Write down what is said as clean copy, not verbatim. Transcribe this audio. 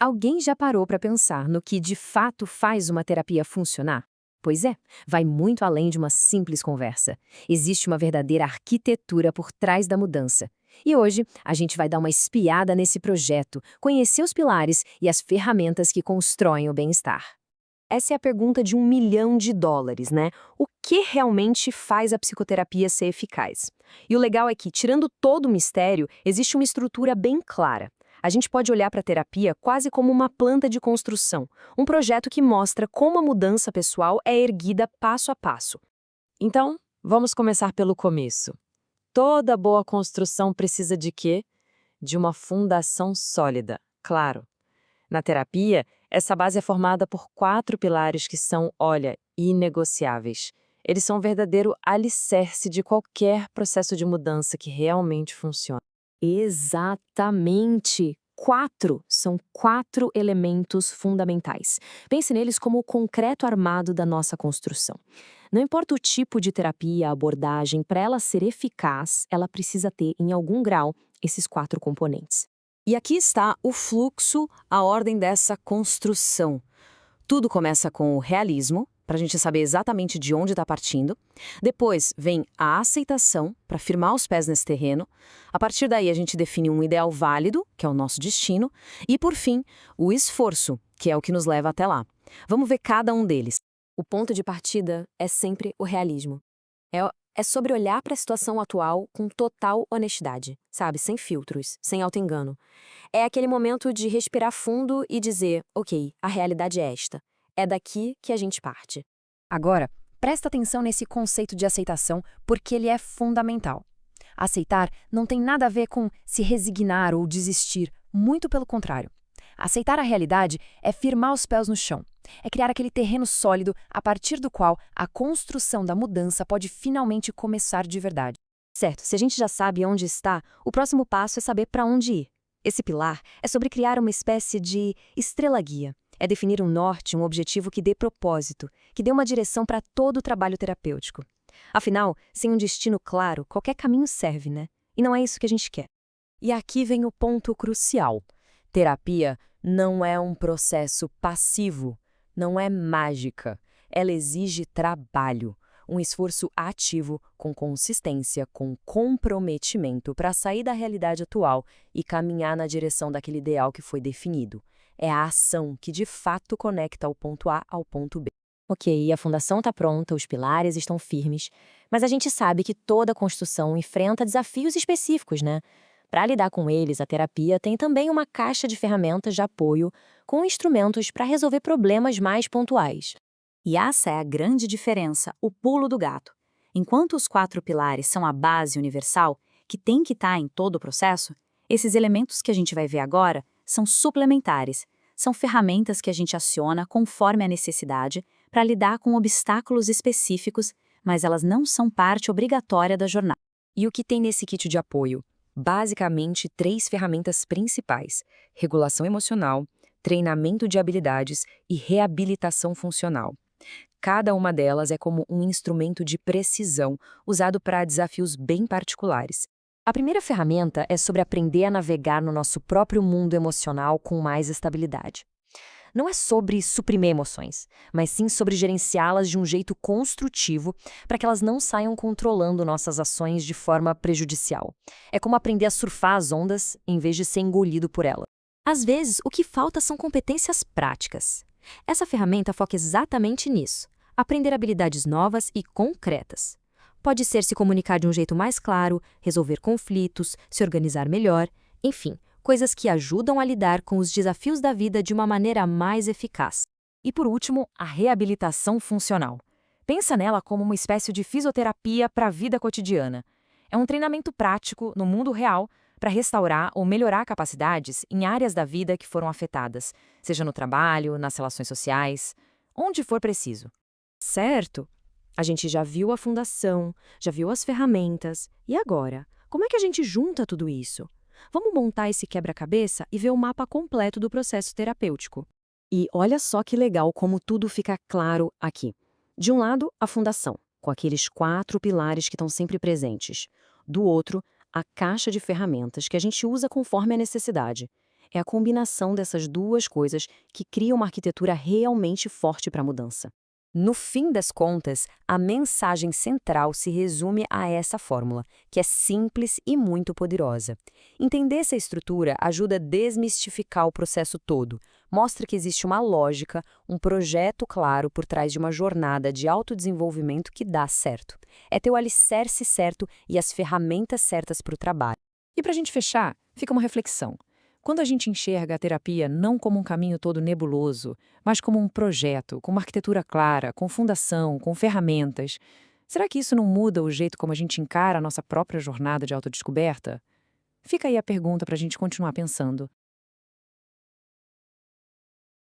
Alguém já parou para pensar no que de fato faz uma terapia funcionar? Pois é, vai muito além de uma simples conversa. Existe uma verdadeira arquitetura por trás da mudança. E hoje a gente vai dar uma espiada nesse projeto, conhecer os pilares e as ferramentas que constroem o bem-estar. Essa é a pergunta de US$ 1 milhão, né? O que realmente faz a psicoterapia ser eficaz? E o legal é que, tirando todo o mistério, existe uma estrutura bem clara. A gente pode olhar para a terapia quase como uma planta de construção, um projeto que mostra como a mudança pessoal é erguida passo a passo. Então, vamos começar pelo começo. Toda boa construção precisa de quê? De uma fundação sólida, claro. Na terapia, essa base é formada por 4 pilares que são, olha, inegociáveis. Eles são um verdadeiro alicerce de qualquer processo de mudança que realmente funcione. Exatamente! 4 são 4 elementos fundamentais. Pense neles como o concreto armado da nossa construção. Não importa o tipo de terapia, abordagem, para ela ser eficaz, ela precisa ter, em algum grau, esses 4 componentes. E aqui está o fluxo, a ordem dessa construção. Tudo começa com o realismo, para a gente saber exatamente de onde está partindo. Depois vem a aceitação, para firmar os pés nesse terreno. A partir daí a gente define um ideal válido, que é o nosso destino. E por fim, o esforço, que é o que nos leva até lá. Vamos ver cada um deles. O ponto de partida é sempre o realismo. É sobre olhar para a situação atual com total honestidade, sabe? Sem filtros, sem auto-engano. É aquele momento de respirar fundo e dizer, ok, a realidade é esta. É daqui que a gente parte. Agora, presta atenção nesse conceito de aceitação, porque ele é fundamental. Aceitar não tem nada a ver com se resignar ou desistir, muito pelo contrário. Aceitar a realidade é firmar os pés no chão. É criar aquele terreno sólido a partir do qual a construção da mudança pode finalmente começar de verdade. Certo, se a gente já sabe onde está, o próximo passo é saber para onde ir. Esse pilar é sobre criar uma espécie de estrela-guia. É definir um norte, um objetivo que dê propósito, que dê uma direção para todo o trabalho terapêutico. Afinal, sem um destino claro, qualquer caminho serve, né? E não é isso que a gente quer. E aqui vem o ponto crucial. Terapia não é um processo passivo, não é mágica. Ela exige trabalho, um esforço ativo, com consistência, com comprometimento para sair da realidade atual e caminhar na direção daquele ideal que foi definido. É a ação que de fato conecta o ponto A ao ponto B. Ok, a fundação está pronta, os pilares estão firmes, mas a gente sabe que toda construção enfrenta desafios específicos, né? Para lidar com eles, a terapia tem também uma caixa de ferramentas de apoio com instrumentos para resolver problemas mais pontuais. E essa é a grande diferença, o pulo do gato. Enquanto os 4 pilares são a base universal, que tem que estar em todo o processo, esses elementos que a gente vai ver agora são suplementares. São ferramentas que a gente aciona conforme a necessidade para lidar com obstáculos específicos, mas elas não são parte obrigatória da jornada. E o que tem nesse kit de apoio? Basicamente, 3 ferramentas principais: regulação emocional, treinamento de habilidades e reabilitação funcional. Cada uma delas é como um instrumento de precisão usado para desafios bem particulares. A primeira ferramenta é sobre aprender a navegar no nosso próprio mundo emocional com mais estabilidade. Não é sobre suprimir emoções, mas sim sobre gerenciá-las de um jeito construtivo para que elas não saiam controlando nossas ações de forma prejudicial. É como aprender a surfar as ondas em vez de ser engolido por elas. Às vezes, o que falta são competências práticas. Essa ferramenta foca exatamente nisso: aprender habilidades novas e concretas. Pode ser se comunicar de um jeito mais claro, resolver conflitos, se organizar melhor, enfim, coisas que ajudam a lidar com os desafios da vida de uma maneira mais eficaz. E por último, a reabilitação funcional. Pensa nela como uma espécie de fisioterapia para a vida cotidiana. É um treinamento prático, no mundo real, para restaurar ou melhorar capacidades em áreas da vida que foram afetadas, seja no trabalho, nas relações sociais, onde for preciso. Certo? A gente já viu a fundação, já viu as ferramentas, e agora? Como é que a gente junta tudo isso? Vamos montar esse quebra-cabeça e ver o mapa completo do processo terapêutico. E olha só que legal como tudo fica claro aqui. De um lado, a fundação, com aqueles 4 pilares que estão sempre presentes. Do outro, a caixa de ferramentas que a gente usa conforme a necessidade. É a combinação dessas duas coisas que cria uma arquitetura realmente forte para a mudança. No fim das contas, a mensagem central se resume a essa fórmula, que é simples e muito poderosa. Entender essa estrutura ajuda a desmistificar o processo todo, mostra que existe uma lógica, um projeto claro por trás de uma jornada de autodesenvolvimento que dá certo. É ter o alicerce certo e as ferramentas certas para o trabalho. E para a gente fechar, fica uma reflexão. Quando a gente enxerga a terapia não como um caminho todo nebuloso, mas como um projeto, com uma arquitetura clara, com fundação, com ferramentas, será que isso não muda o jeito como a gente encara a nossa própria jornada de autodescoberta? Fica aí a pergunta para a gente continuar pensando.